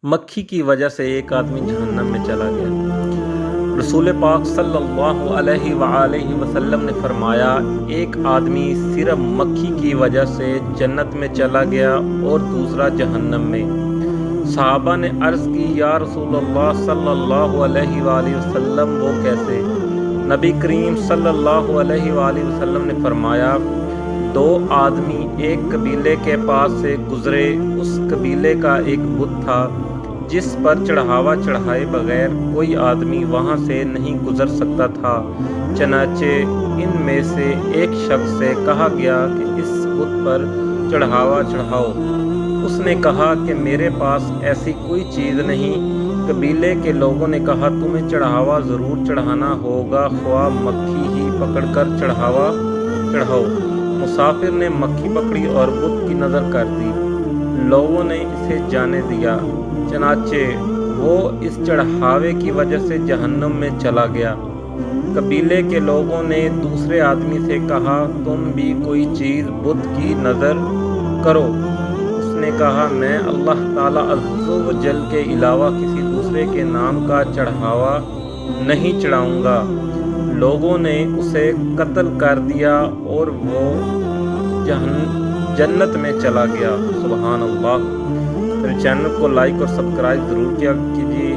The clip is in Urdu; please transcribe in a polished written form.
مکھی کی وجہ سے ایک آدمی جہنم میں چلا گیا۔ رسول پاک صلی اللہ علیہ وآلہ وسلم نے فرمایا، ایک آدمی صرف مکھی کی وجہ سے جنت میں چلا گیا اور دوسرا جہنم میں۔ صحابہ نے عرض کی، یا رسول اللہ صلی اللہ علیہ وآلہ وسلم وہ کیسے؟ نبی کریم صلی اللہ علیہ وآلہ وسلم نے فرمایا، دو آدمی ایک قبیلے کے پاس سے گزرے، اس قبیلے کا ایک بت تھا جس پر چڑھاوا چڑھائے بغیر کوئی آدمی وہاں سے نہیں گزر سکتا تھا۔ چنانچہ ان میں سے ایک شخص سے کہا گیا کہ اس بت پر چڑھاوا چڑھاؤ۔ اس نے کہا کہ میرے پاس ایسی کوئی چیز نہیں۔ قبیلے کے لوگوں نے کہا، تمہیں چڑھاوا ضرور چڑھانا ہوگا، خواہ مکھی ہی پکڑ کر چڑھاوا چڑھاؤ۔ مسافر نے مکھی پکڑی اور بت کی نظر کر دی۔ لوگوں نے اسے جانے دیا، چنانچہ وہ اس چڑھاوے کی وجہ سے جہنم میں چلا گیا۔ قبیلے کے لوگوں نے دوسرے آدمی سے کہا، تم بھی کوئی چیز بت کی نظر کرو۔ اس نے کہا، میں اللہ تعالیٰ عز و جل کے علاوہ کسی دوسرے کے نام کا چڑھاوا نہیں چڑھاؤں گا۔ لوگوں نے اسے قتل کر دیا اور وہ جنت میں چلا گیا۔ سبحان اللہ۔ میرے چینل کو لائک اور سبسکرائب ضرور کیا کیجیے۔